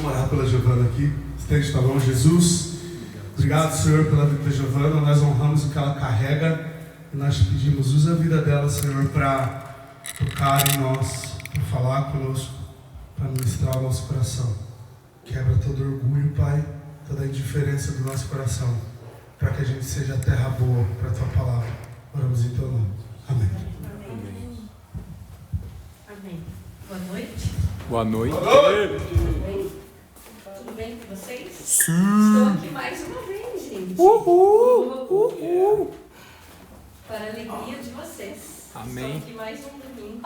Vamos orar pela Giovana aqui. Estende, tá bom? Jesus, obrigado, Senhor, pela vida da Giovana. Nós honramos o que ela carrega. E nós te pedimos, usa a vida dela, Senhor, para tocar em nós, para falar conosco, para ministrar o nosso coração. Quebra todo orgulho, Pai, toda a indiferença do nosso coração, para que a gente seja terra boa para a Tua palavra. Oramos em Teu nome. Amém. Amém. Amém. Boa noite. Boa noite. Tudo bem? Tudo bem com vocês? Sim. Estou aqui mais uma vez, gente. Para a alegria de vocês. Amém. Estou aqui mais um domingo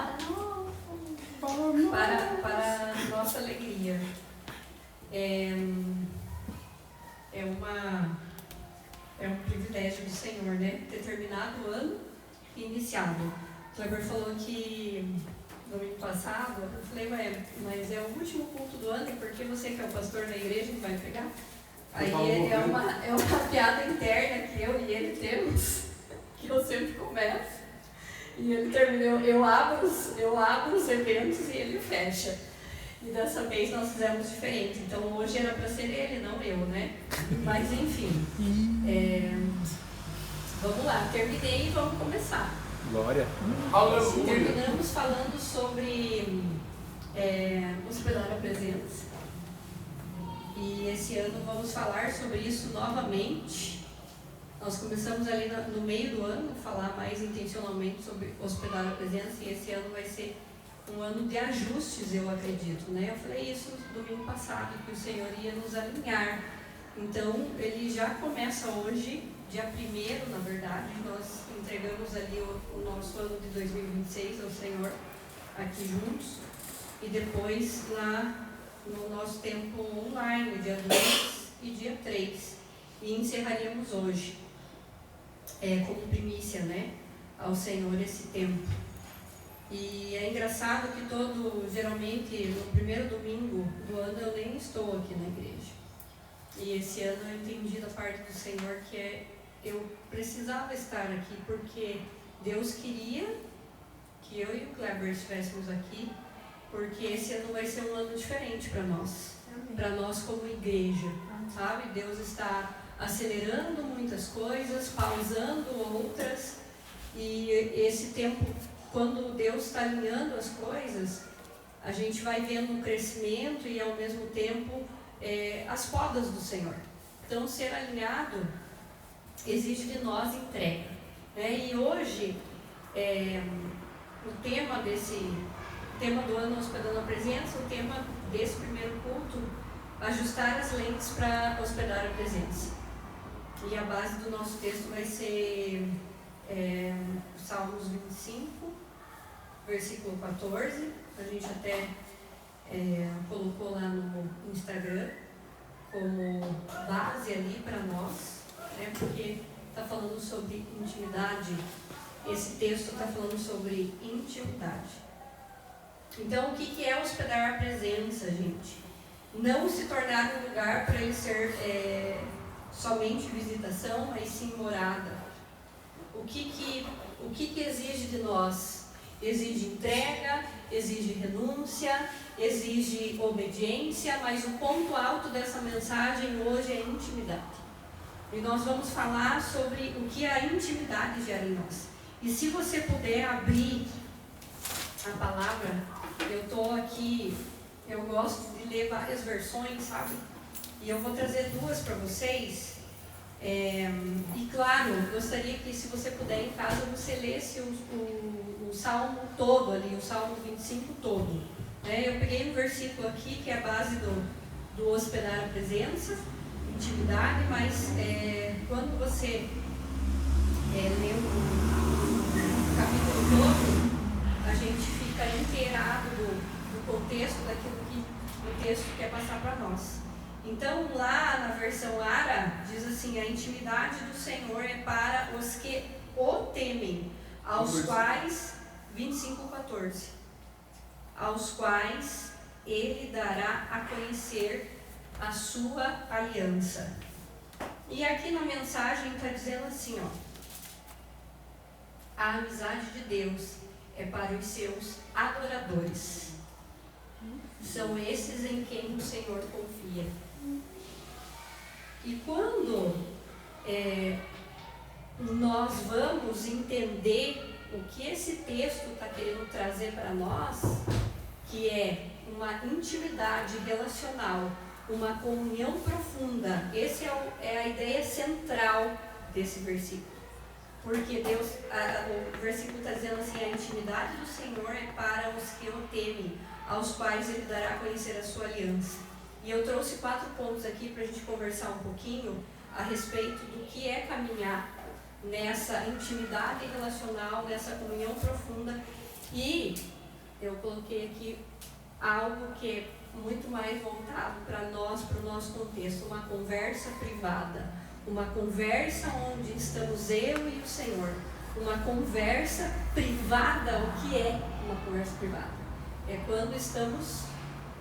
para a nossa alegria. É um privilégio do Senhor, né? Ter terminado o ano e iniciado. O Kleber falou que domingo passado, eu falei, mas é o último culto do ano, porque você que é o pastor da igreja não vai pegar? Aí é uma piada interna que eu e ele temos, que eu sempre começo. E ele terminou, eu abro os eventos e ele fecha. E dessa vez nós fizemos diferente. Então hoje era para ser ele, não eu, né? Mas enfim. Vamos lá, terminei e vamos começar. Glória. Terminamos falando sobre hospedar a presença. E esse ano vamos falar sobre isso novamente. Nós começamos ali no meio do ano a falar mais intencionalmente sobre hospedar a presença. E esse ano vai ser um ano de ajustes, eu acredito, né? Eu falei isso domingo passado, que o Senhor ia nos alinhar. Então, ele já começa hoje, dia 1º, na verdade, nós entregamos ali o nosso ano de 2026 ao Senhor, aqui juntos, e depois lá no nosso tempo online, dia 2 e dia 3, e encerraríamos hoje, como primícia, né, ao Senhor esse tempo. E é engraçado que geralmente, no primeiro domingo do ano eu nem estou aqui na igreja. E esse ano eu entendi da parte do Senhor que eu precisava estar aqui, porque Deus queria que eu e o Kleber estivéssemos aqui, porque esse ano vai ser um ano diferente para nós. Para nós como igreja, sabe? Deus está acelerando muitas coisas, pausando outras, e esse tempo, quando Deus está alinhando as coisas, a gente vai vendo um crescimento e ao mesmo tempo as podas do Senhor. Então, ser alinhado exige de nós entrega, né? E hoje, o tema do ano Hospedando a Presença, o tema desse primeiro culto, ajustar as lentes para hospedar a presença. E a base do nosso texto vai ser Salmos 25, versículo 14, a gente até colocou lá no Instagram como base ali para nós, né, porque está falando sobre intimidade, esse texto está falando sobre intimidade. Então, o que é hospedar a presença, gente? Não se tornar um lugar para ele ser somente visitação, mas sim morada. O que exige de nós? Exige entrega, exige renúncia, exige obediência, mas o ponto alto dessa mensagem hoje é intimidade. E nós vamos falar sobre o que a intimidade gera em nós. E se você puder abrir a palavra, eu estou aqui, eu gosto de ler várias versões, sabe? E eu vou trazer duas para vocês. E claro, gostaria que, se você puder em casa, você lesse o Salmo todo ali, o Salmo 25 todo, né? Eu peguei um versículo aqui que é a base do hospedar a presença, intimidade, mas quando você lê o capítulo todo, a gente fica inteirado do contexto daquilo que o texto quer passar para nós. Então, lá na versão ARA, diz assim: a intimidade do Senhor é para os que o temem, aos quais, 25:14, aos quais ele dará a conhecer a sua aliança. E aqui na mensagem está dizendo assim, ó: a amizade de Deus é para os seus adoradores. São esses em quem o Senhor confia. E quando nós vamos entender o que esse texto está querendo trazer para nós, que é uma intimidade relacional, uma comunhão profunda, essa é a ideia central desse versículo. Porque Deus, o versículo está dizendo assim: a intimidade do Senhor é para os que o temem, aos quais Ele dará a conhecer a sua aliança. E eu trouxe 4 pontos aqui para a gente conversar um pouquinho a respeito do que é caminhar nessa intimidade relacional, nessa comunhão profunda. E eu coloquei aqui algo que é muito mais voltado para nós, para o nosso contexto, uma conversa privada, uma conversa onde estamos eu e o Senhor, uma conversa privada. O que é uma conversa privada? É quando estamos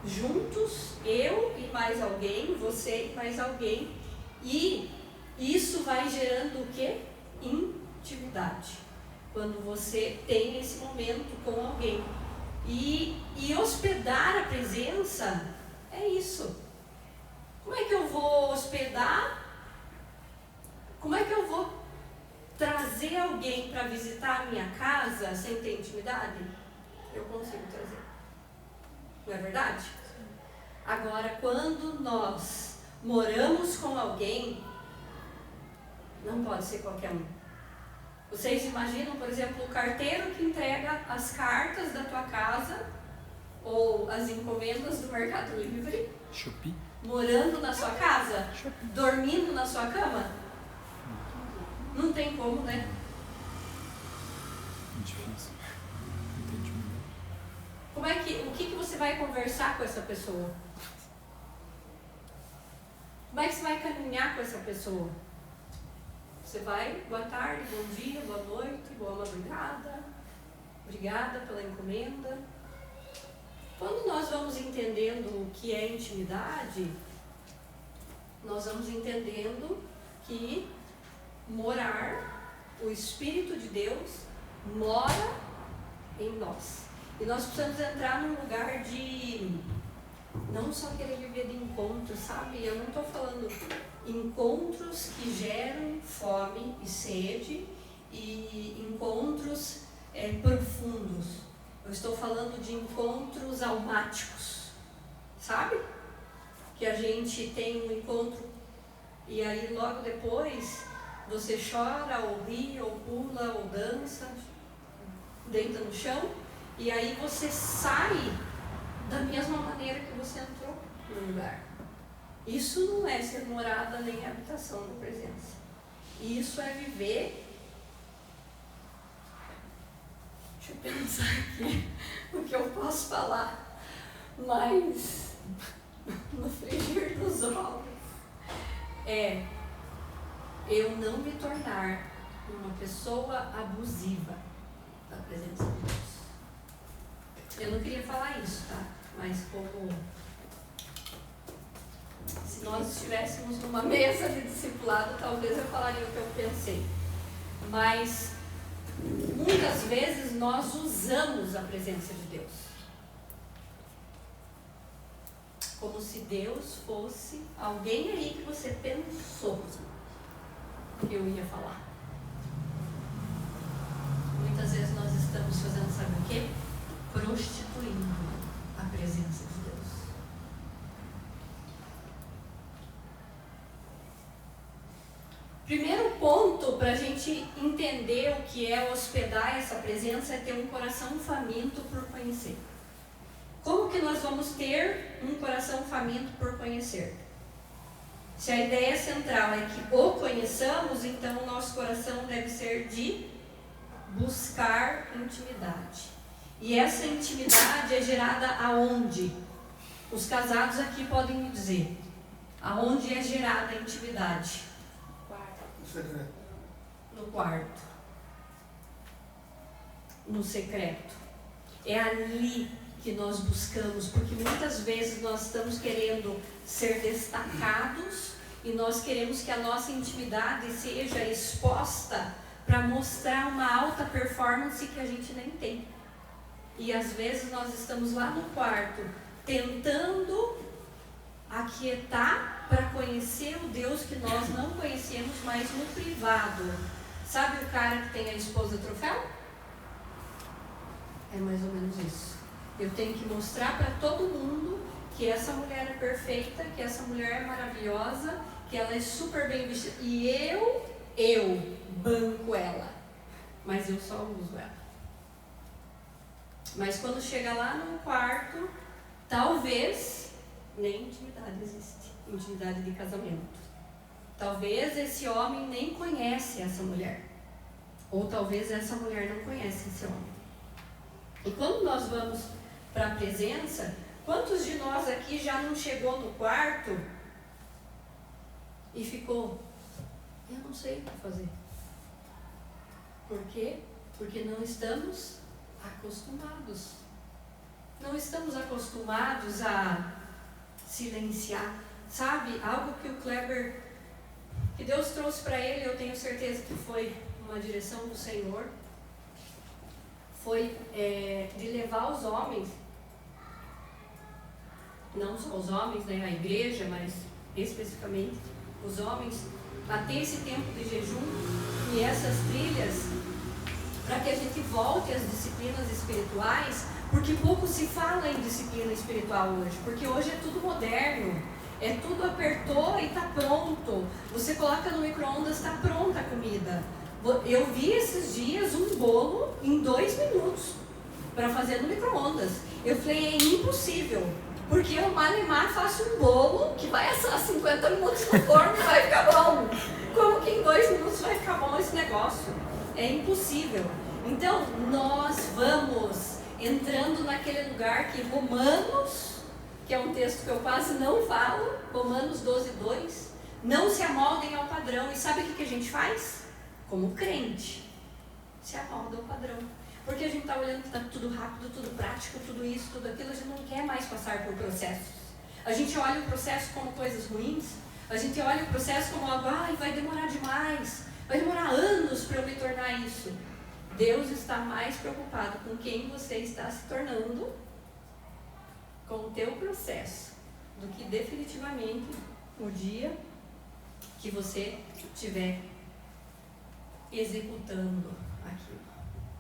juntos, eu e mais alguém, você e mais alguém, e isso vai gerando o quê? Intimidade. Quando você tem esse momento com alguém. E hospedar a presença é isso. Como é que eu vou hospedar? Como é que eu vou trazer alguém para visitar a minha casa sem ter intimidade? Eu consigo trazer. Não é verdade? Agora, quando nós moramos com alguém, não pode ser qualquer um. Vocês imaginam, por exemplo, o carteiro que entrega as cartas da tua casa ou as encomendas do Mercado Livre, Shopee, morando na sua casa, dormindo na sua cama? Não tem como, né? difícil. Entendi. O que você vai conversar com essa pessoa? Como é que você vai caminhar com essa pessoa? Você vai, boa tarde, bom dia, boa noite, boa madrugada, obrigada pela encomenda. Quando nós vamos entendendo o que é intimidade, nós vamos entendendo que morar, o Espírito de Deus mora em nós. E nós precisamos entrar num lugar de não só querer viver de encontros, sabe? Eu não estou falando encontros que geram fome e sede e encontros profundos. Eu estou falando de encontros almáticos, sabe? Que a gente tem um encontro e aí logo depois você chora, ou ri, ou pula, ou dança, deita no chão, e aí você sai da mesma maneira que você entrou no lugar. Isso não é ser morada nem habitação da presença. Isso é viver. Deixa eu pensar aqui o que eu posso falar, mas no frigir dos ovos eu não me tornar uma pessoa abusiva da presença de Deus. Eu não queria falar isso, tá? Mas como se nós estivéssemos numa mesa de discipulado, talvez eu falaria o que eu pensei. Mas muitas vezes nós usamos a presença de Deus como se Deus fosse alguém aí que você pensou que eu ia falar. Muitas vezes nós estamos fazendo, sabe o quê? Prostituindo a presença de Deus. Primeiro ponto para a gente entender o que é hospedar essa presença é ter um coração faminto por conhecer. Como que nós vamos ter um coração faminto por conhecer? Se a ideia central é que o conheçamos, então o nosso coração deve ser de buscar intimidade. E essa intimidade é gerada aonde? Os casados aqui podem me dizer. Aonde é gerada a intimidade? No quarto. No secreto. É ali que nós buscamos, porque muitas vezes nós estamos querendo ser destacados e nós queremos que a nossa intimidade seja exposta para mostrar uma alta performance que a gente nem tem. E às vezes nós estamos lá no quarto tentando aquietar para conhecer o Deus que nós não conhecemos, mas no privado. Sabe o cara que tem a esposa troféu? É mais ou menos isso. Eu tenho que mostrar para todo mundo que essa mulher é perfeita, que essa mulher é maravilhosa, que ela é super bem vestida. E eu banco ela. Mas eu só uso ela. Mas quando chega lá no quarto, talvez nem intimidade existe. Intimidade de casamento. Talvez esse homem nem conhece essa mulher. Ou talvez essa mulher não conhece esse homem. E quando nós vamos para a presença, quantos de nós aqui já não chegou no quarto e ficou, eu não sei o que fazer. Por quê? Porque não estamos acostumados. Não estamos acostumados a silenciar. Sabe, algo que o Kleber, que Deus trouxe para ele, eu tenho certeza que foi uma direção do Senhor, foi de levar os homens, não só os homens, né, a igreja, mas especificamente os homens, a ter esse tempo de jejum e essas trilhas, para que a gente volte às disciplinas espirituais, porque pouco se fala em disciplina espiritual hoje, porque hoje é tudo moderno, é tudo apertou e está pronto, você coloca no micro-ondas, está pronta a comida. Eu vi esses dias um bolo em 2 minutos para fazer no micro-ondas. Eu falei, é impossível, porque eu malemar faço um bolo que vai assar 50 minutos no forno e vai ficar bom. Como que em 2 minutos vai ficar bom esse negócio? É impossível. Então, nós vamos entrando naquele lugar que Romanos, que é um texto que eu quase não falo, Romanos 12:2, não se amoldem ao padrão. E sabe o que a gente faz? Como crente, se amolda ao padrão. Porque a gente está olhando que está tudo rápido, tudo prático, tudo isso, tudo aquilo, a gente não quer mais passar por processos. A gente olha o processo como coisas ruins, a gente olha o processo como algo, vai demorar demais, vai demorar anos para eu me tornar isso. Deus está mais preocupado com quem você está se tornando, com o teu processo, do que definitivamente o dia que você estiver executando aquilo.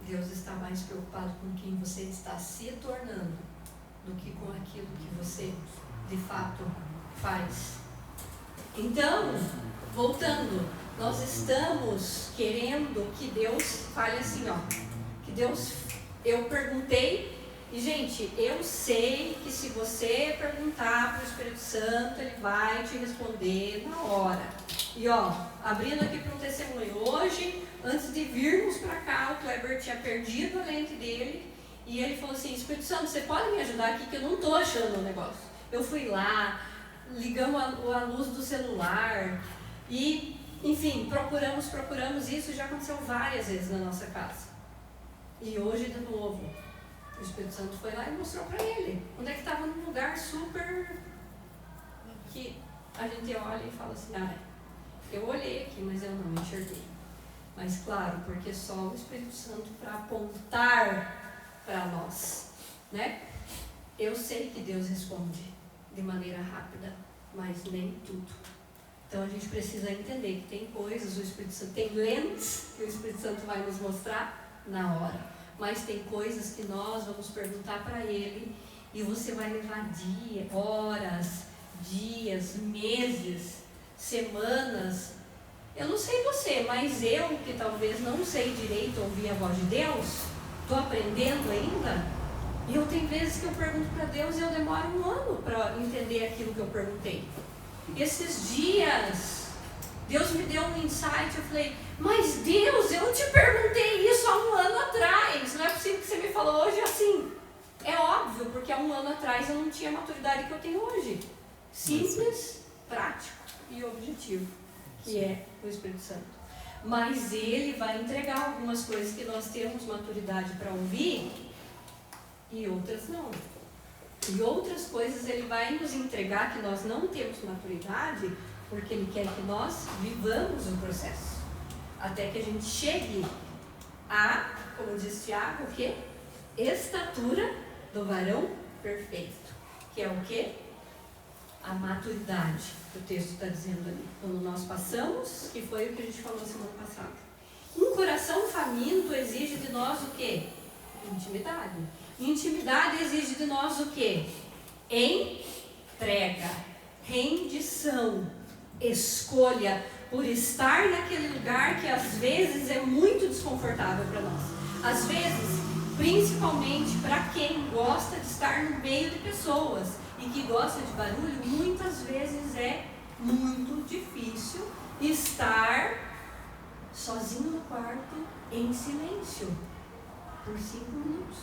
Deus está mais preocupado com quem você está se tornando do que com aquilo que você de fato faz. Então, voltando, nós estamos querendo que Deus fale assim, que Deus, eu perguntei, e gente, eu sei que se você perguntar para o Espírito Santo, ele vai te responder na hora. E abrindo aqui para um testemunho, hoje, antes de virmos para cá, o Kleber tinha perdido a lente dele, e ele falou assim, Espírito Santo, você pode me ajudar aqui que eu não estou achando o negócio. Eu fui lá, ligamos a luz do celular, e, enfim, procuramos, isso já aconteceu várias vezes na nossa casa. E hoje, de novo, o Espírito Santo foi lá e mostrou para ele onde é que estava num lugar super que a gente olha e fala assim, eu olhei aqui, mas eu não enxerguei. Mas claro, porque só o Espírito Santo para apontar para nós, né? Eu sei que Deus responde de maneira rápida, mas nem tudo. Então a gente precisa entender que tem coisas, o Espírito Santo tem lentes que o Espírito Santo vai nos mostrar na hora. Mas tem coisas que nós vamos perguntar para Ele e você vai levar horas, dias, meses, semanas. Eu não sei você, mas eu que talvez não sei direito ouvir a voz de Deus, estou aprendendo ainda, e eu tenho vezes que eu pergunto para Deus e eu demoro 1 ano para entender aquilo que eu perguntei. Esses dias, Deus me deu um insight, eu falei, mas Deus, eu te perguntei isso há 1 ano atrás, não é possível que você me falou hoje assim. É óbvio, porque há 1 ano atrás eu não tinha a maturidade que eu tenho hoje. Simples, prático e objetivo, que é o Espírito Santo. Mas Ele vai entregar algumas coisas que nós temos maturidade para ouvir e outras não. E outras coisas Ele vai nos entregar que nós não temos maturidade, porque Ele quer que nós vivamos o processo. Até que a gente chegue a, como diz Tiago, o quê? Estatura do varão perfeito. que é o quê? A maturidade, que o texto está dizendo ali. Quando nós passamos, que foi o que a gente falou semana passada. Um coração faminto exige de nós o quê? Intimidade. Intimidade exige de nós o quê? Entrega, rendição, escolha por estar naquele lugar que às vezes é muito desconfortável para nós. Às vezes, principalmente para quem gosta de estar no meio de pessoas e que gosta de barulho, muitas vezes é muito difícil estar sozinho no quarto, em silêncio, por 5 minutos.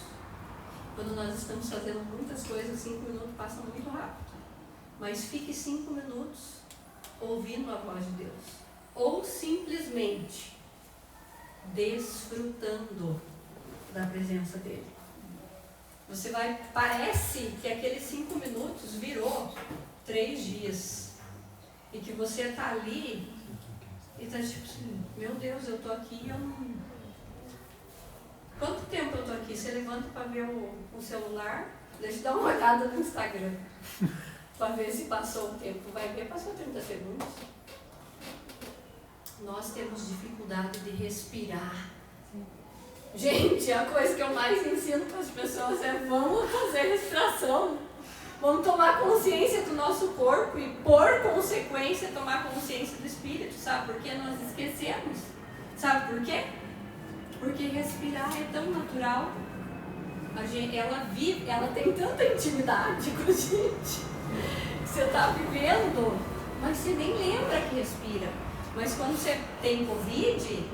Quando nós estamos fazendo muitas coisas, 5 minutos passam muito rápido. Mas fique 5 minutos ouvindo a voz de Deus. Ou simplesmente desfrutando da presença dele. Você vai, parece que aqueles 5 minutos virou 3 dias. E que você está ali e está tipo assim, meu Deus, eu estou aqui e eu não... Quanto tempo eu estou aqui? Você levanta para ver o celular, deixa eu dar uma olhada no Instagram, para ver se passou o tempo. Vai ver, passou 30 segundos. Nós temos dificuldade de respirar. Gente, a coisa que eu mais ensino para as pessoas é vamos fazer respiração. Vamos tomar consciência do nosso corpo e, por consequência, tomar consciência do Espírito. Sabe por que nós esquecemos? Sabe por quê? Porque respirar é tão natural. Ela tem tanta intimidade com a gente. Você está vivendo, mas você nem lembra que respira. Mas quando você tem Covid,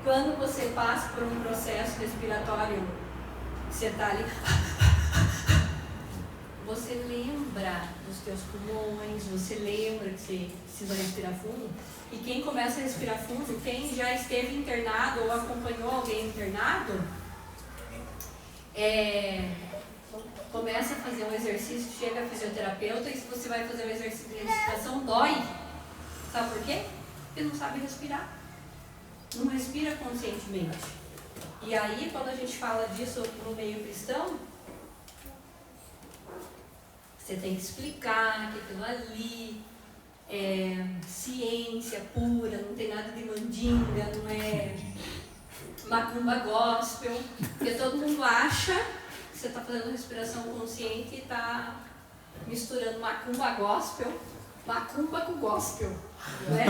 quando você passa por um processo respiratório, você está ali, você lembra dos teus pulmões, você lembra que você precisa respirar fundo. E quem começa a respirar fundo, quem já esteve internado ou acompanhou alguém internado, começa a fazer um exercício, chega a fisioterapeuta e se você vai fazer um exercício de respiração, dói. Sabe por quê? Porque não sabe respirar. Não respira conscientemente. E aí, quando a gente fala disso no meio cristão, você tem que explicar que aquilo ali é ciência pura, não tem nada de mandinga, não é macumba gospel, porque todo mundo acha que você está fazendo respiração consciente e está misturando macumba gospel, macumba com gospel, não é?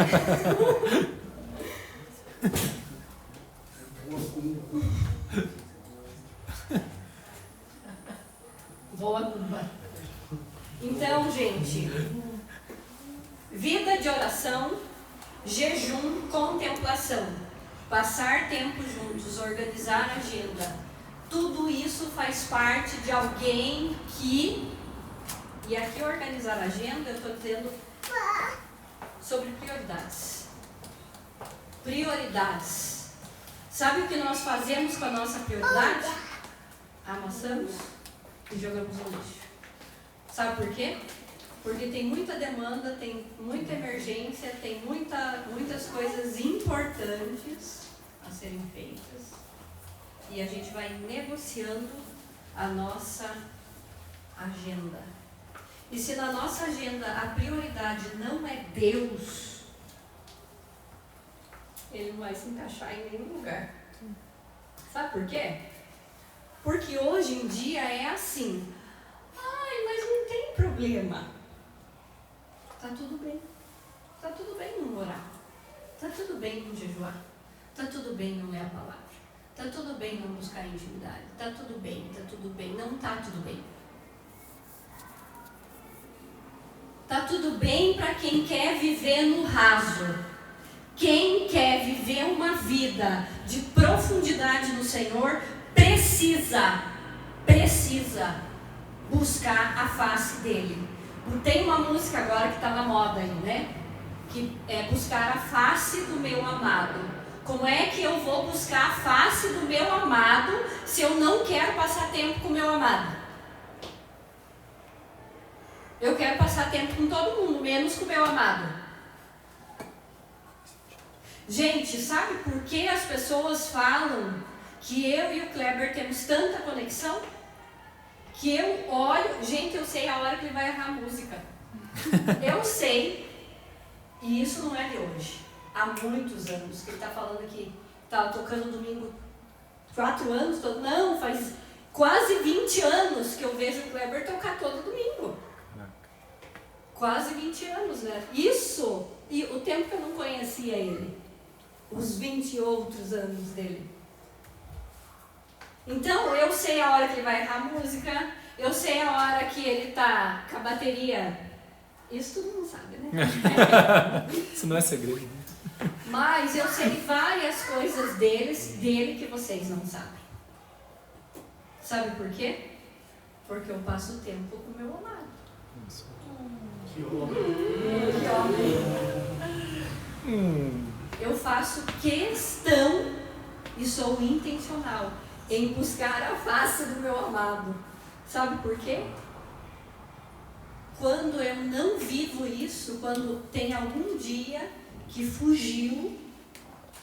Boa cumba. Então, gente, vida de oração, jejum, contemplação, passar tempo juntos, organizar a agenda, tudo isso faz parte de alguém que, e aqui organizar a agenda, eu estou dizendo sobre prioridades. Prioridades. Sabe o que nós fazemos com a nossa prioridade? Amassamos e jogamos no lixo. Sabe por quê? Porque tem muita demanda, tem muita emergência, tem muitas coisas importantes a serem feitas. E a gente vai negociando a nossa agenda. E se na nossa agenda a prioridade não é Deus, ele não vai se encaixar em nenhum lugar. Sabe por quê? Porque hoje em dia é assim. Ai, mas não tem problema. Tá tudo bem. Tá tudo bem não orar. Tá tudo bem não jejuar. Tá tudo bem não ler a palavra. Tá tudo bem não buscar intimidade. Tá tudo bem, tá tudo bem. Não tá tudo bem. Tá tudo bem para quem quer viver no raso. Quem quer viver uma vida de profundidade no Senhor precisa buscar a face dele. Tem uma música agora que está na moda aí, né? Que é buscar a face do meu amado. Como é que eu vou buscar a face do meu amado se eu não quero passar tempo com o meu amado? Eu quero passar tempo com todo mundo, menos com o meu amado. Gente, sabe por que as pessoas falam que eu e o Kleber temos tanta conexão? que eu olho, gente, eu sei a hora que ele vai errar a música. Eu sei, e isso não é de hoje. Há muitos anos que ele está falando que estava tocando domingo 4 anos, não, faz quase 20 anos que eu vejo o Kleber tocar todo domingo. Quase 20 anos, né? Isso, e o tempo que eu não conhecia ele, os 20 outros anos dele. Então, eu sei a hora que ele vai errar a música, eu sei a hora que ele tá com a bateria. Isso todo mundo sabe, né? Isso não é segredo. Mas eu sei várias coisas dele que vocês não sabem. Sabe por quê? Porque eu passo tempo com o meu amado. Que homem. Eu faço questão e sou intencional em buscar a face do meu amado. Sabe por quê? Quando eu não vivo isso, quando tem algum dia que fugiu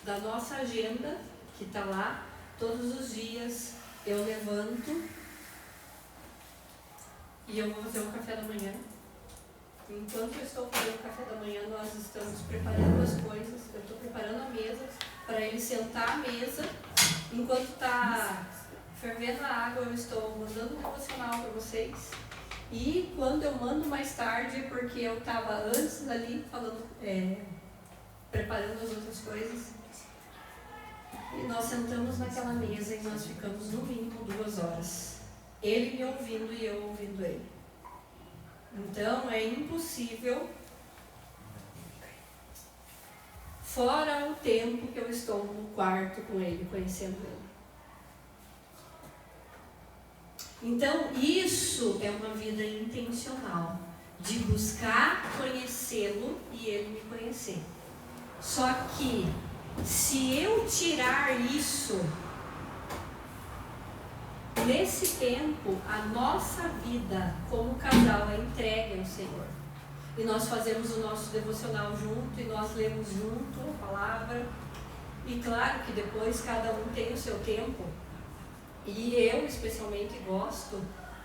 da nossa agenda, que está lá, todos os dias eu levanto e eu vou fazer o café da manhã. Enquanto eu estou fazendo o café da manhã, nós estamos preparando as coisas, eu estou preparando a mesa para ele sentar à mesa. Enquanto está fervendo a água, eu estou mandando um devocional para vocês. E quando eu mando mais tarde, porque eu estava antes ali falando, preparando as outras coisas, e nós sentamos naquela mesa e nós ficamos no mínimo 2 horas. Ele me ouvindo e eu ouvindo ele. Então é impossível, fora o tempo que eu estou no quarto com ele, conhecendo ele. Então isso é uma vida intencional, de buscar conhecê-lo e ele me conhecer. Só que se eu tirar isso, nesse tempo, a nossa vida como casal é entregue ao Senhor. E nós fazemos o nosso devocional junto, e nós lemos junto a palavra. E claro que depois cada um tem o seu tempo. E eu especialmente gosto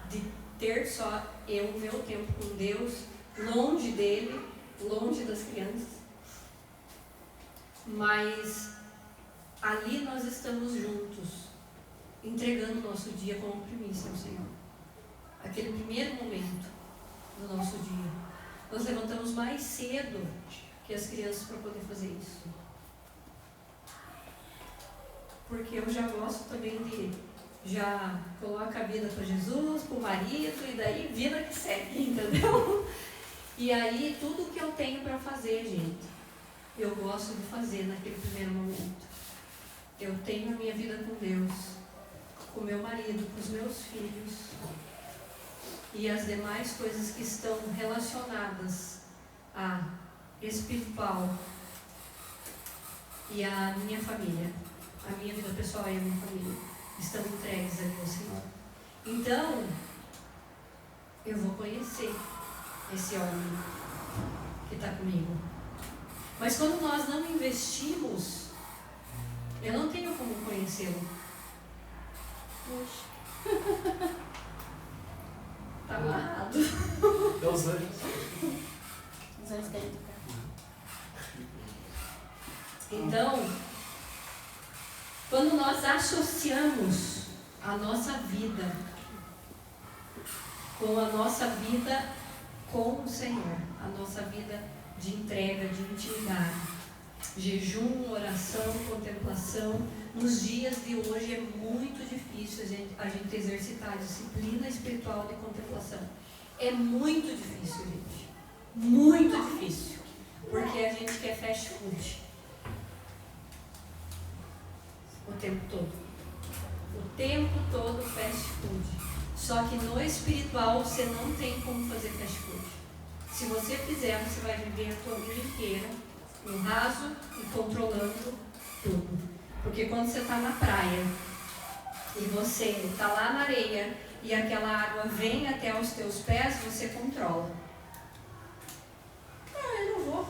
de ter só o meu tempo com Deus, longe dele, longe das crianças. Mas ali nós estamos juntos, entregando o nosso dia como primícia ao Senhor. Aquele primeiro momento do nosso dia. Nós levantamos mais cedo que as crianças para poder fazer isso. Porque eu já gosto também já coloca a vida para Jesus, para o marido, e daí vida que segue, entendeu? E aí tudo que eu tenho para fazer, gente, eu gosto de fazer naquele primeiro momento. Eu tenho a minha vida com Deus, com meu marido, com os meus filhos e as demais coisas que estão relacionadas a espiritual e a minha família, a minha vida pessoal e a minha família estão entregues ali ao Senhor. Então eu vou conhecer esse homem que está comigo. Mas quando nós não investimos, eu não tenho como conhecê-lo. Tá amarrado. Dá os anjos. Os anjos querem tocar. Então, quando nós associamos a nossa vida com a nossa vida com o Senhor, a nossa vida de entrega, de intimidade, jejum, oração, contemplação, nos dias de hoje é muito difícil a gente exercitar a disciplina espiritual de contemplação. É muito difícil, gente. Muito difícil. Porque a gente quer fast food. O tempo todo. O tempo todo fast food. Só que no espiritual você não tem como fazer fast food. Se você fizer, você vai viver a tua vida inteira no raso e controlando tudo. Porque quando você está na praia e você está lá na areia e aquela água vem até os teus pés, você controla. Ah, eu não vou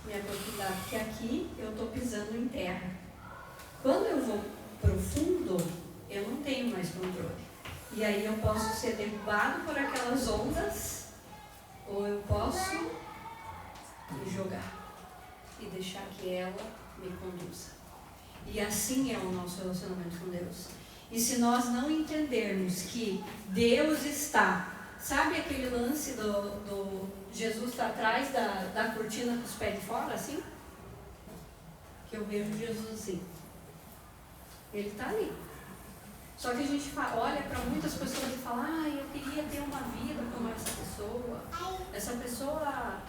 me aprofundar, porque aqui eu estou pisando em terra. Quando eu vou profundo, eu não tenho mais controle. E aí eu posso ser derrubado por aquelas ondas, ou eu posso me jogar e deixar que ela me conduza. E assim é o nosso relacionamento com Deus. E se nós não entendermos que Deus está, sabe aquele lance do Jesus está atrás da cortina com os pés de fora, assim? Que eu vejo Jesus assim. Ele está ali. Só que a gente olha para muitas pessoas e fala, eu queria ter uma vida como essa pessoa. Essa pessoa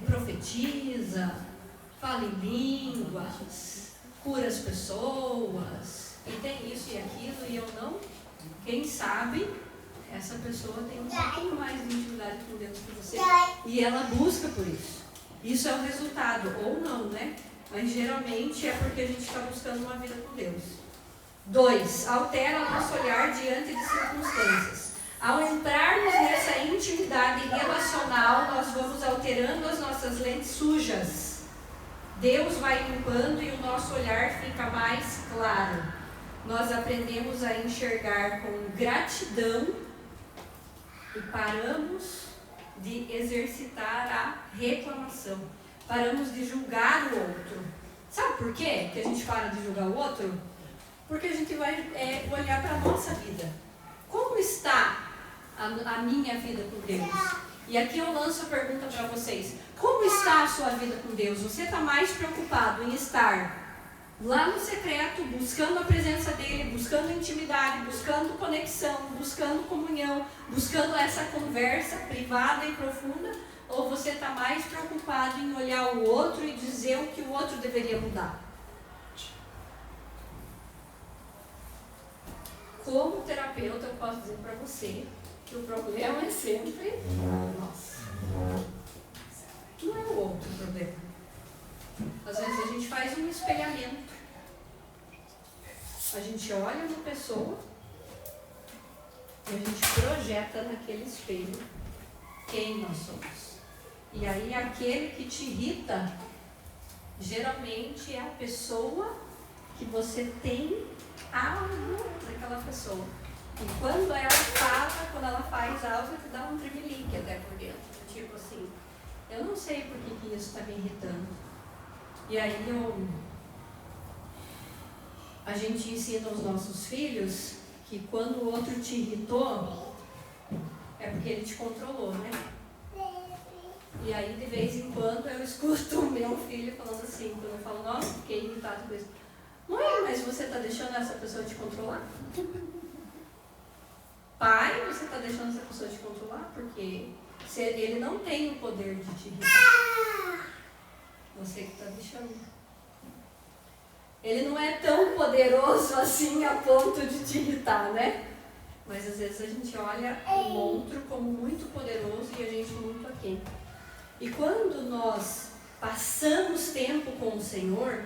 profetiza, fala em línguas, cura as pessoas, e tem isso e aquilo, e eu não. Quem sabe, essa pessoa tem um pouquinho mais de intimidade com Deus que você, e ela busca por isso. Isso é o resultado, ou não, né? Mas geralmente é porque a gente está buscando uma vida com Deus. 2. Altera nosso olhar diante de circunstâncias. Ao entrarmos nessa intimidade relacional, nós vamos alterando as nossas lentes sujas. Deus vai limpando e o nosso olhar fica mais claro. Nós aprendemos a enxergar com gratidão e paramos de exercitar a reclamação. Paramos de julgar o outro. Sabe por quê que a gente para de julgar o outro? Porque a gente vai olhar para a nossa vida. Como está a minha vida com Deus? E aqui eu lanço a pergunta para vocês. Como está a sua vida com Deus? Você está mais preocupado em estar lá no secreto, buscando a presença dEle, buscando intimidade, buscando conexão, buscando comunhão, buscando essa conversa privada e profunda? Ou você está mais preocupado em olhar o outro e dizer o que o outro deveria mudar? Como terapeuta, eu posso dizer para você que o problema é sempre nosso. Não é o outro o problema. Às vezes a gente faz um espelhamento. A gente olha uma pessoa e a gente projeta naquele espelho quem nós somos. E aí aquele que te irrita, geralmente é a pessoa que você tem algo daquela pessoa. E quando ela fala, quando ela faz algo, te dá um tremelique até por dentro. Tipo assim, eu não sei por que isso está me irritando. E aí a gente ensina aos nossos filhos que quando o outro te irritou, é porque ele te controlou, né? E aí de vez em quando eu escuto o meu filho falando assim, quando eu falo, nossa, fiquei irritado com isso. Mãe, mas você está deixando essa pessoa te controlar? Pai, você está deixando essa pessoa te controlar? Porque ele não tem o poder de te irritar. Você que está deixando. Ele não é tão poderoso assim a ponto de te irritar, né? Mas às vezes a gente olha o outro como muito poderoso e a gente muito aquém. E quando nós passamos tempo com o Senhor,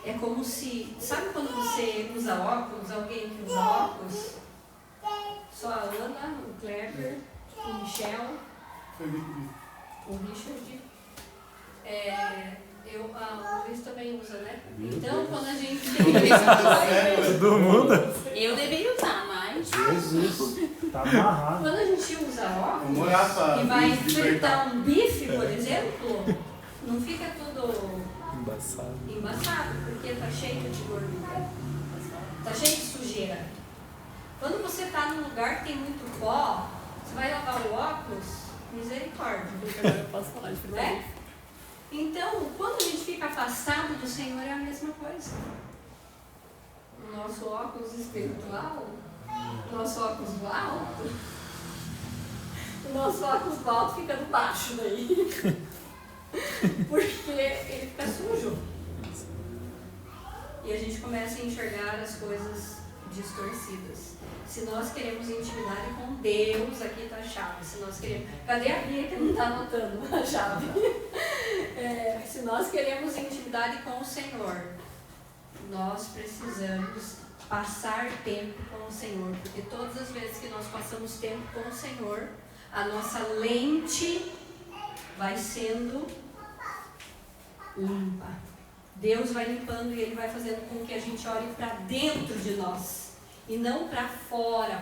é como se... Sabe quando você usa óculos? Alguém que usa óculos? Só a Ana, o Kleber, o Michel, o Richard. O Luiz também usa, né? Então, quando a gente tem... Todo mundo? Eu deveria usar, mas... Jesus, tá amarrado. Quando a gente usa óculos e vai fritar um bife, por exemplo, não fica tudo embaçado, porque tá cheio de gordura, tá cheio de sujeira. Quando você tá num lugar que tem muito pó, você vai lavar o óculos, misericórdia. Agora eu posso falar de Né? Então, quando a gente fica afastado do Senhor, é a mesma coisa. O nosso óculos espiritual, o nosso óculos do alto, o nosso óculos do alto fica do baixo daí. Porque ele fica sujo. E a gente começa a enxergar as coisas distorcidas. Se nós queremos intimidade com Deus, aqui está a chave. Se nós queremos... Cadê a Bia que não está anotando a chave? Se nós queremos intimidade com o Senhor, nós precisamos passar tempo com o Senhor. Porque todas as vezes que nós passamos tempo com o Senhor, a nossa lente vai sendo limpa. Deus vai limpando e Ele vai fazendo com que a gente olhe para dentro de nós e não para fora,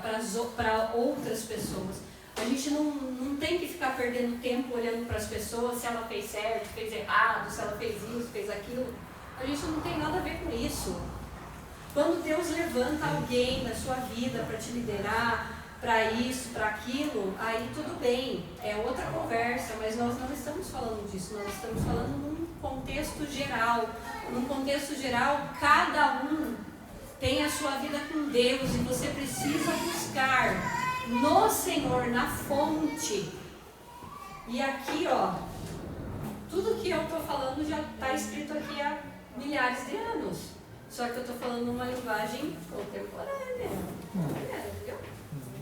para outras pessoas. A gente não tem que ficar perdendo tempo olhando para as pessoas, se ela fez certo, fez errado, se ela fez isso, fez aquilo. A gente não tem nada a ver com isso. Quando Deus levanta alguém na sua vida para te liderar, para isso, para aquilo, aí tudo bem, é outra conversa, mas nós não estamos falando disso, nós estamos falando num contexto geral. Num contexto geral, cada um tem a sua vida com Deus e você precisa buscar no Senhor, na fonte. E aqui, ó, tudo que eu estou falando já está escrito aqui há milhares de anos. Só que eu estou falando uma linguagem contemporânea. Entendeu?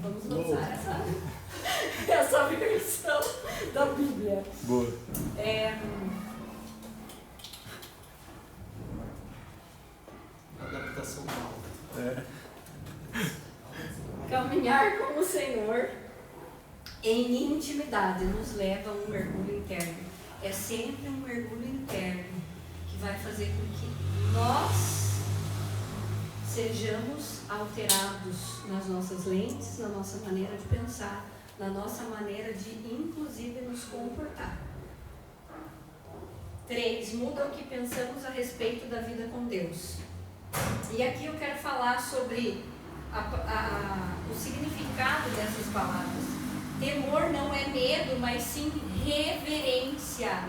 Vamos usar essa versão da Bíblia. Boa. Adaptação nova. Caminhar com o Senhor em intimidade nos leva a um mergulho interno. É sempre um mergulho interno que vai fazer com que nós sejamos alterados nas nossas lentes, na nossa maneira de pensar, na nossa maneira de, inclusive, nos comportar. 3. Muda o que pensamos a respeito da vida com Deus. E aqui eu quero falar sobre o significado dessas palavras. Temor não é medo, mas sim reverência.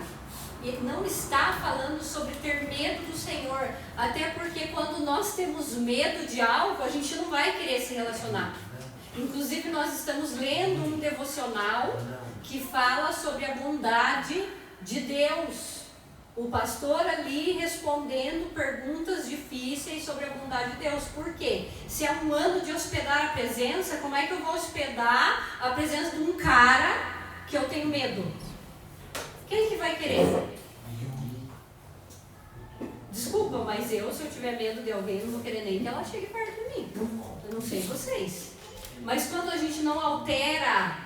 E não está falando sobre ter medo do Senhor, até porque quando nós temos medo de algo, a gente não vai querer se relacionar. Inclusive nós estamos lendo um devocional que fala sobre a bondade de Deus. O pastor ali respondendo perguntas difíceis sobre a bondade de Deus. Por quê? Se é um ano de hospedar a presença, como é que eu vou hospedar a presença de um cara que eu tenho medo? Quem que vai querer? Desculpa, mas se eu tiver medo de alguém, não vou querer nem que ela chegue perto de mim. Eu não sei vocês. Mas quando a gente não altera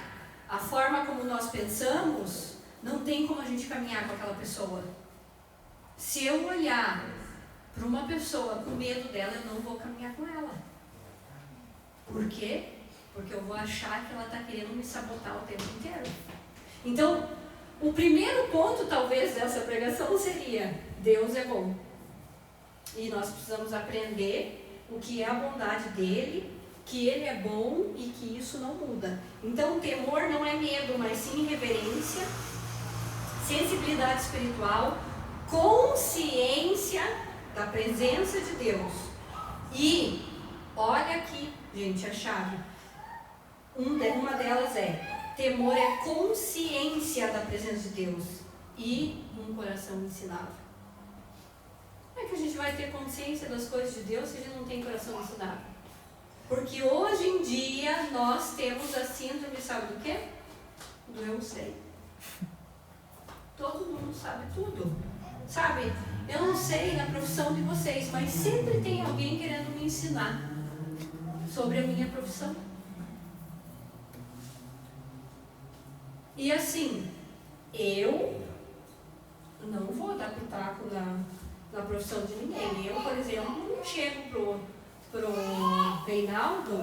a forma como nós pensamos, não tem como a gente caminhar com aquela pessoa. Se eu olhar para uma pessoa com medo dela, eu não vou caminhar com ela. Por quê? Porque eu vou achar que ela está querendo me sabotar o tempo inteiro. Então, o primeiro ponto, talvez, dessa pregação seria: Deus é bom. E nós precisamos aprender o que é a bondade dele, que ele é bom e que isso não muda. Então, temor não é medo, mas sim reverência, sensibilidade espiritual, consciência da presença de Deus. E, olha aqui, gente, a chave. Uma delas é: temor é consciência da presença de Deus e um coração ensinável. Como é que a gente vai ter consciência das coisas de Deus se a gente não tem coração ensinável? Porque hoje em dia nós temos a síndrome, sabe do quê? Do eu sei. Todo mundo sabe tudo. Sabe, eu não sei na profissão de vocês, mas sempre tem alguém querendo me ensinar sobre a minha profissão. E assim, eu não vou dar pitaco na profissão de ninguém. Eu, por exemplo, não chego pro Reinaldo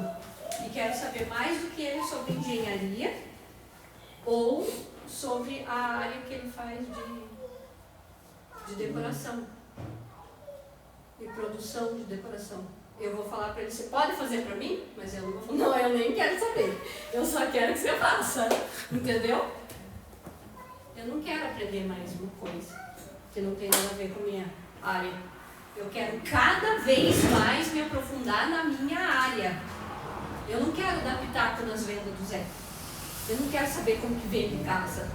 e quero saber mais do que ele sobre engenharia ou sobre a área que ele faz de decoração e produção de decoração. Eu vou falar para ele: você pode fazer para mim? Mas eu não vou falar: não, eu nem quero saber, eu só quero que você faça. Entendeu? Eu não quero aprender mais uma coisa que não tem nada a ver com a minha área. Eu quero cada vez mais me aprofundar na minha área. Eu não quero dar pitaco nas vendas do Zé. Eu não quero saber como que vende casa.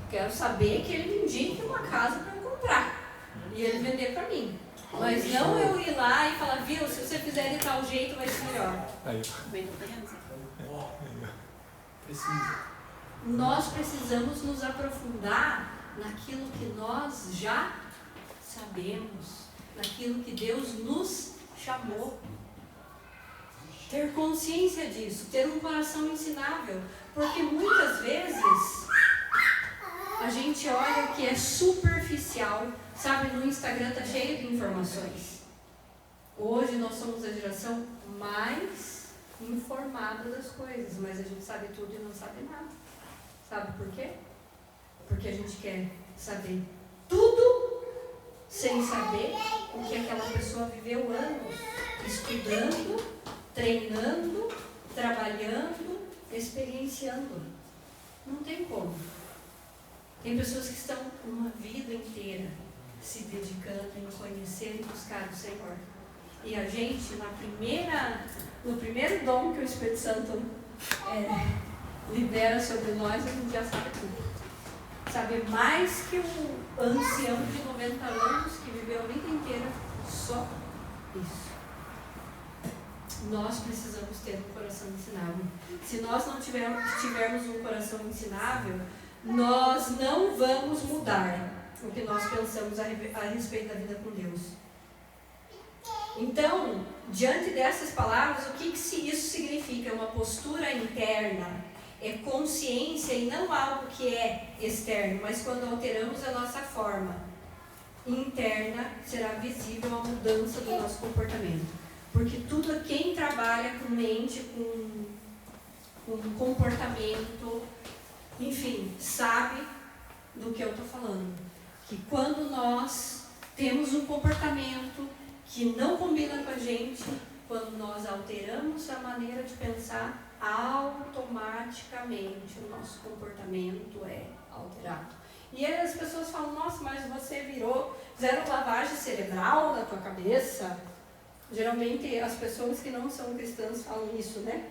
Quero saber que ele me indique uma casa para eu comprar e ele vender para mim. Mas não eu ir lá e falar: viu, se você fizer de tal jeito vai ser melhor. Precisa. Nós precisamos nos aprofundar naquilo que nós já sabemos, naquilo que Deus nos chamou. Ter consciência disso, ter um coração ensinável, porque muitas vezes a gente olha o que é superficial, sabe? No Instagram tá cheio de informações. Hoje nós somos a geração mais informada das coisas, mas a gente sabe tudo e não sabe nada. Sabe por quê? Porque a gente quer saber tudo sem saber o que aquela pessoa viveu anos estudando, treinando, trabalhando, experienciando. Não tem como. Tem pessoas que estão uma vida inteira se dedicando em conhecer e buscar o Senhor. E a gente, no primeiro dom que o Espírito Santo libera sobre nós, a gente já sabe tudo. Sabe mais que o ancião de 90 anos que viveu a vida inteira só isso. Nós precisamos ter um coração ensinável. Se nós não tivermos um coração ensinável, nós não vamos mudar o que nós pensamos a respeito da vida com Deus. Então, diante dessas palavras, o que isso significa? É uma postura interna, é consciência e não algo que é externo, mas quando alteramos a nossa forma interna, será visível a mudança do nosso comportamento. Porque quem trabalha com mente, com comportamento, enfim, sabe do que eu estou falando. Que quando nós temos um comportamento que não combina com a gente, quando nós alteramos a maneira de pensar, automaticamente o nosso comportamento é alterado. E aí as pessoas falam, nossa, mas você fizeram lavagem cerebral na tua cabeça? Geralmente as pessoas que não são cristãs falam isso, né?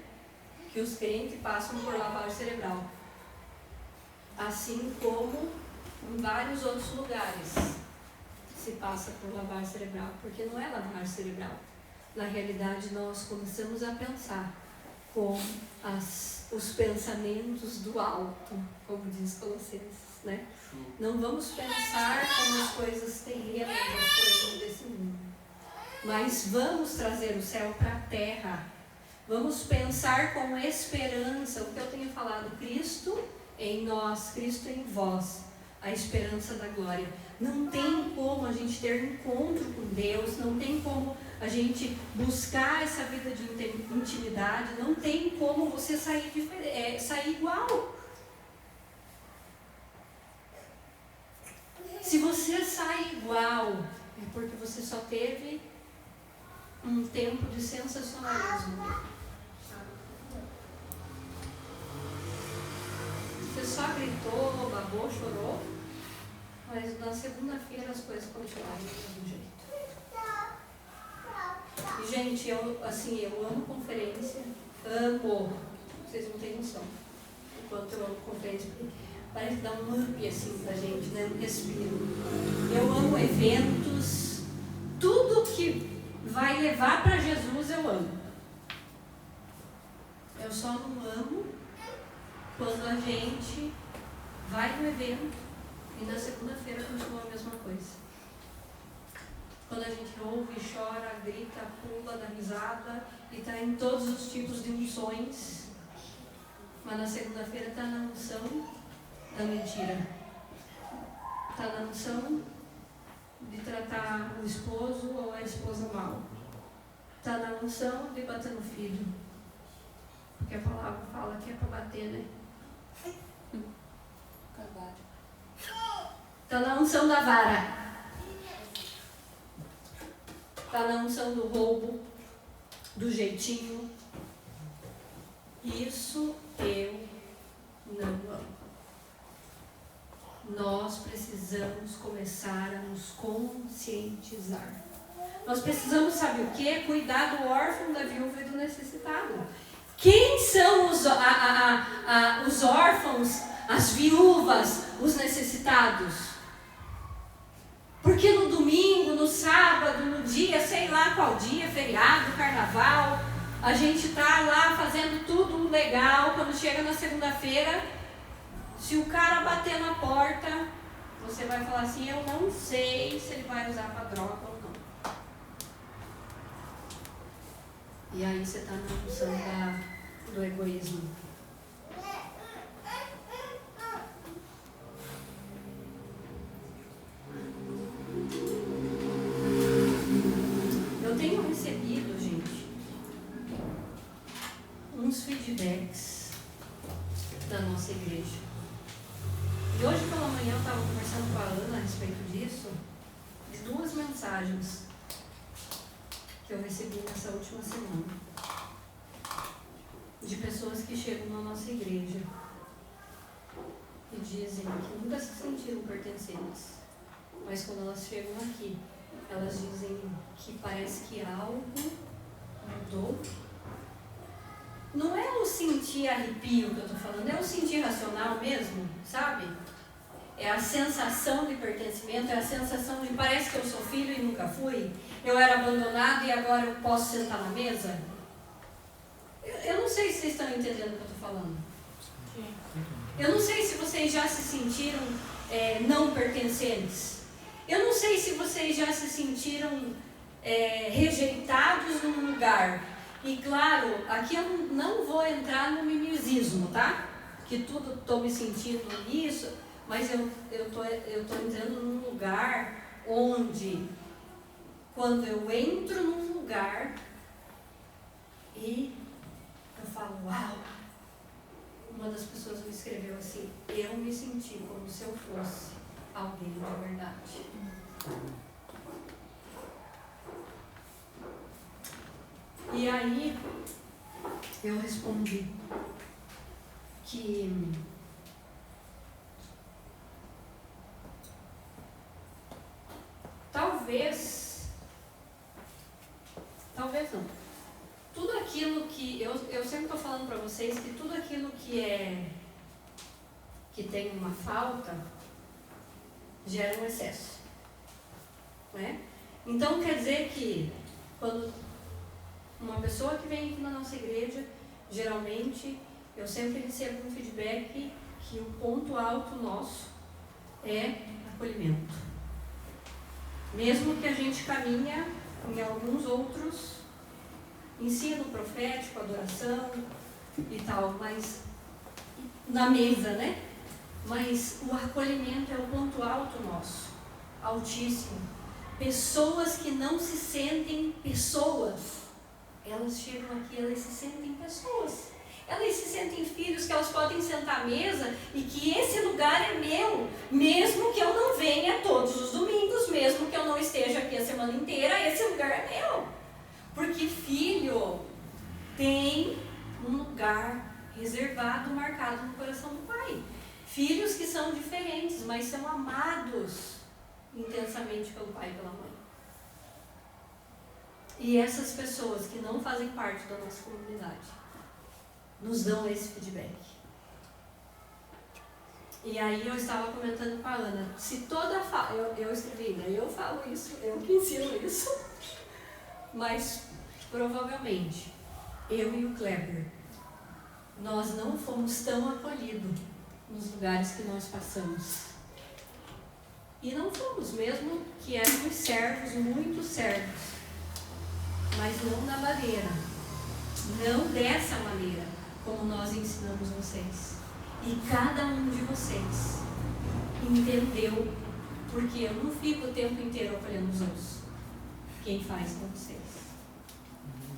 Que os crentes passam por lavagem cerebral. Assim como em vários outros lugares se passa por lavagem cerebral, porque não é lavagem cerebral. Na realidade, nós começamos a pensar com os pensamentos do alto, como diz Colossenses, né? Não vamos pensar como as coisas terrenas, as coisas desse mundo, mas vamos trazer o céu para a terra. Vamos pensar com esperança, o que eu tenho falado, Cristo em nós, Cristo em vós, a esperança da glória. Não tem como a gente ter encontro com Deus, não tem como a gente buscar essa vida de intimidade, não tem como você sair igual. Se você sai igual, é porque você só teve um tempo de sensacionalismo. Você só gritou, babou, chorou, mas na segunda-feira as coisas continuaram do mesmo jeito. E, gente, eu amo conferência, amo, vocês não têm noção o quanto eu amo conferência, porque parece que dá um up assim pra gente, né? Um respiro. Eu amo eventos, tudo que vai levar para Jesus eu amo. Eu só não amo quando a gente vai no evento e na segunda-feira continua a mesma coisa. Quando a gente ouve, chora, grita, pula, dá risada e está em todos os tipos de unções, mas na segunda-feira está na unção da mentira. Está na unção de tratar o esposo ou a esposa mal. Está na unção de bater no filho. Porque a palavra fala que é para bater, né? Está na unção da vara. Está na unção do roubo, do jeitinho. Isso eu não amo. Nós precisamos começar a nos conscientizar. Nós precisamos, sabe o quê? Cuidar do órfão, da viúva e do necessitado. Quem são os órfãos, as viúvas, os necessitados? Porque no domingo, no sábado, no dia, sei lá qual dia, feriado, carnaval, a gente está lá fazendo tudo legal. Quando chega na segunda-feira, se o cara bater na porta, você vai falar assim, eu não sei se ele vai usar para droga ou não. E aí você está na função do egoísmo. Eu tenho receio respeito disso, de 2 mensagens que eu recebi nessa última semana, de pessoas que chegam na nossa igreja e dizem que nunca se sentiram pertencentes, mas quando elas chegam aqui, elas dizem que parece que algo mudou. Não é o sentir arrepio que eu estou falando, é o sentir racional mesmo, sabe? É a sensação de pertencimento, é a sensação de parece que eu sou filho e nunca fui, eu era abandonado e agora eu posso sentar na mesa. Eu não sei se vocês estão entendendo o que eu estou falando. Eu não sei se vocês já se sentiram não pertencentes. Eu não sei se vocês já se sentiram rejeitados num lugar. E claro, aqui eu não vou entrar no mimizismo, tá? Que tudo estou me sentindo nisso, mas eu tô entrando num lugar onde, quando eu entro num lugar e eu falo, uau, uma das pessoas me escreveu assim, eu me senti como se eu fosse alguém de verdade. E aí, eu respondi que talvez não. Tudo aquilo que, eu sempre estou falando para vocês que tudo aquilo que tem uma falta, gera um excesso. Né? Então, quer dizer que, quando uma pessoa que vem aqui na nossa igreja, geralmente, eu sempre recebo um feedback que o ponto alto nosso é acolhimento. Mesmo que a gente caminha em alguns outros, ensino profético, adoração e tal, mas na mesa, né? Mas o acolhimento é o ponto alto nosso, altíssimo. Pessoas que não se sentem pessoas, elas chegam aqui, elas se sentem pessoas. Elas se sentem filhos, que elas podem sentar à mesa e que esse lugar é meu, mesmo que eu não venha todos os domingos, mesmo que eu não esteja aqui a semana inteira, esse lugar é meu. Porque filho tem um lugar reservado, marcado no coração do pai. Filhos que são diferentes, mas são amados intensamente pelo pai e pela mãe. E essas pessoas que não fazem parte da nossa comunidade nos dão esse feedback. E aí eu estava comentando com a Ana, se toda eu escrevi, né? Eu falo isso, eu que ensino isso, mas provavelmente eu e o Kleber, nós não fomos tão acolhidos nos lugares que nós passamos. E não fomos, mesmo que éramos servos, muito servos, mas não da maneira, não dessa maneira como nós ensinamos vocês. E cada um de vocês entendeu, porque eu não fico o tempo inteiro acolhendo os outros. Quem faz com vocês?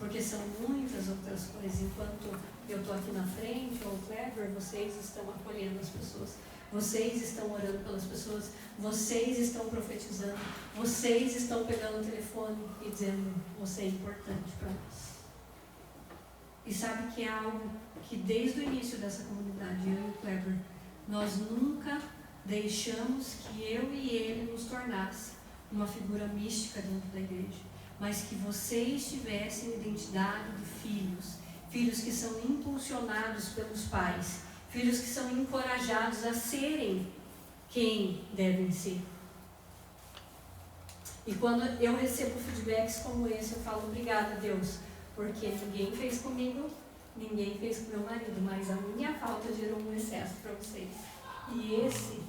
Porque são muitas outras coisas. Enquanto eu estou aqui na frente, ou o Kleber, vocês estão acolhendo as pessoas. Vocês estão orando pelas pessoas. Vocês estão profetizando. Vocês estão pegando o telefone e dizendo, você é importante para nós. E sabe que é algo que desde o início dessa comunidade, eu e o Kleber, nós nunca deixamos que eu e ele nos tornasse uma figura mística dentro da igreja, mas que vocês tivessem identidade de filhos, filhos que são impulsionados pelos pais, filhos que são encorajados a serem quem devem ser. E quando eu recebo feedbacks como esse, eu falo, obrigada, Deus, porque ninguém fez comigo, ninguém fez com meu marido, mas a minha falta gerou um excesso para vocês. E esse,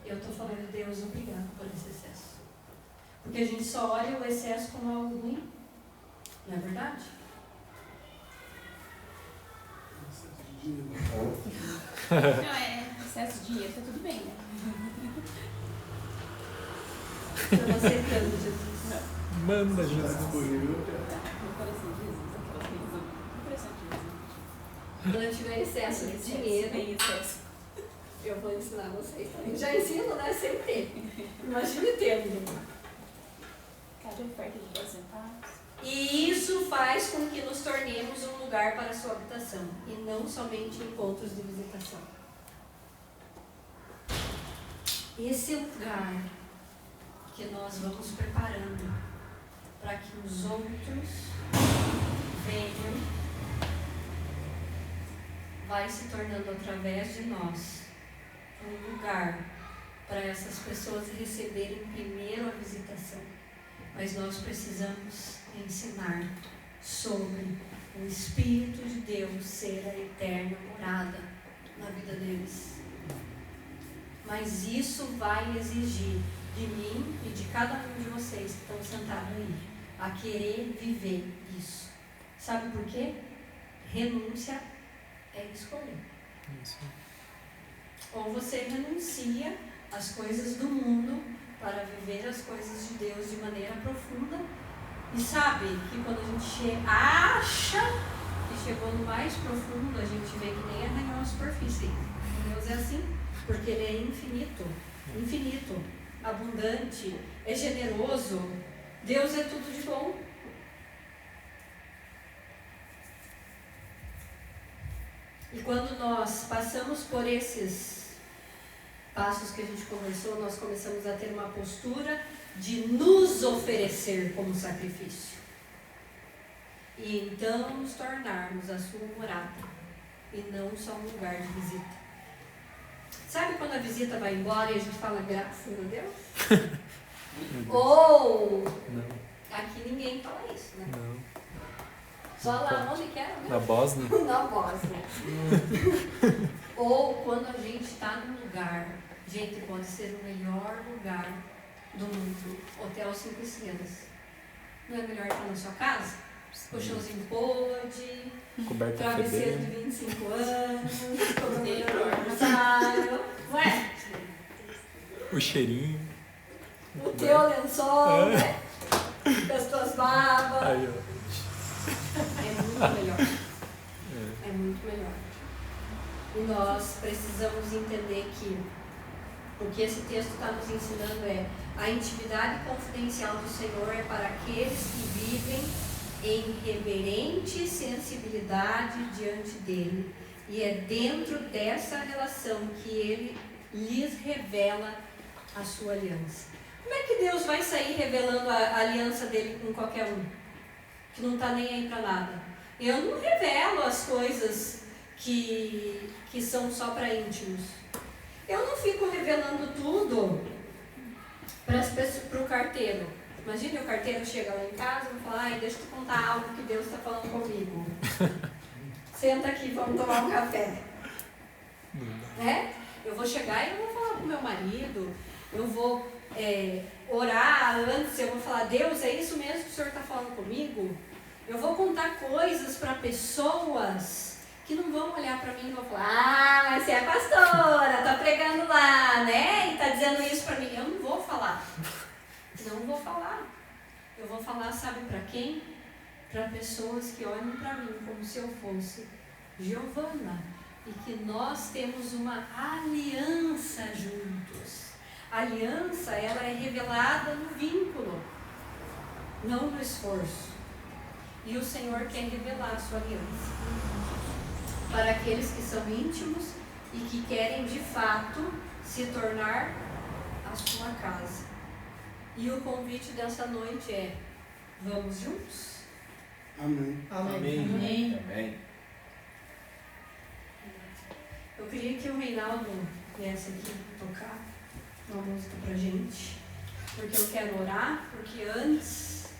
eu estou falando, Deus, obrigado por esse excesso. Porque a gente só olha o excesso como algo ruim, não é verdade? Não, excesso de dinheiro, tá tudo bem, né? Estou aceitando, Jesus. Manda, Jesus. No coração de Jesus, aquela coisa. No coração de Jesus. Quando tiver excesso de dinheiro, Tem excesso. eu vou ensinar vocês também. Já ensino, né? Sempre. Imagine tendo. Cada oferta de 10 centavos. E isso faz com que nos tornemos um lugar para a sua habitação, e não somente encontros de visitação. Esse lugar que nós vamos preparando para que os outros venham, vai se tornando através de nós um lugar para essas pessoas receberem primeiro a visitação. Mas nós precisamos ensinar sobre o Espírito de Deus ser a eterna morada na vida deles. Mas isso vai exigir de mim e de cada um de vocês que estão sentados aí, a querer viver isso. Sabe por quê? Renúncia é escolher. Ou você renuncia às coisas do mundo para viver as coisas de Deus de maneira profunda. E sabe que quando a gente acha que chegou no mais profundo, a gente vê que nem arranhou a superfície. Deus é assim, porque Ele é infinito, infinito, abundante, é generoso. Deus é tudo de bom. E quando nós passamos por esses passos que a gente conversou, nós começamos a ter uma postura de nos oferecer como sacrifício. E então nos tornarmos a sua morada e não só um lugar de visita. Sabe quando a visita vai embora e a gente fala graças a Deus? Ou aqui ninguém fala isso, né? Não. Só lá onde que era, né? Na Bósnia? Na Bósnia. Ou quando a gente está num lugar, gente, pode ser o melhor lugar do mundo, hotel 5 estrelas. Não é melhor estar na sua casa? Colchãozinho pôde, Coberta travesseiro de fedendo. 25 anos, comemorando o aniversário, não é? O cheirinho. O teu lençol, né? Com as tuas barbas. Aí, ó. É muito melhor. É muito melhor. E nós precisamos entender que o que esse texto está nos ensinando é a intimidade confidencial do Senhor é para aqueles que vivem em reverente sensibilidade diante dele. E é dentro dessa relação que ele lhes revela a sua aliança. Como é que Deus vai sair revelando a aliança dele com qualquer um que não está nem aí para nada? Eu não revelo as coisas que são só para íntimos. Eu não fico revelando tudo para o carteiro. Imagine o carteiro chega lá em casa e fala: ai, deixa eu te contar algo que Deus está falando comigo. Senta aqui, vamos tomar um café. Eu vou chegar e eu vou falar com meu marido, eu vou orar antes, eu vou falar: Deus, é isso mesmo que o Senhor está falando comigo? Eu vou contar coisas para pessoas que não vão olhar para mim e vão falar: ah, mas você é pastora, tá pregando lá, né? E tá dizendo isso para mim. Eu não vou falar. Não vou falar. Eu vou falar, sabe para quem? Para pessoas que olham para mim como se eu fosse Giovana e que nós temos uma aliança juntos. A aliança, ela é revelada no vínculo, não no esforço. E o Senhor quer revelar a sua aliança para aqueles que são íntimos e que querem de fato se tornar a sua casa. E o convite dessa noite é: vamos juntos? Amém. Amém. Amém. Eu queria que o Reinaldo viesse aqui tocar uma música pra gente, porque eu quero orar, porque antes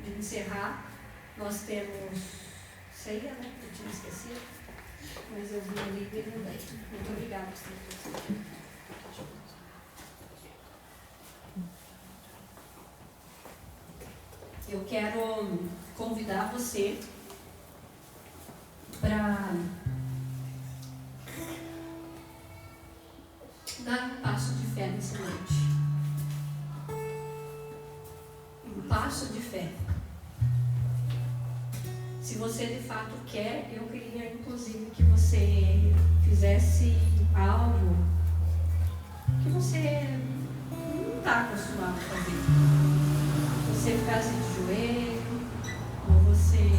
de encerrar, nós temos ceia, né? Eu tinha esquecido, mas eu vim ali e lembrei. Muito obrigada por ter vindo. Eu quero convidar você para dar um passo de fé nessa noite. Um passo de fé. Se você de fato quer, eu queria inclusive que você fizesse algo que você não está está acostumado a fazer. Você ficar assim de joelho, ou você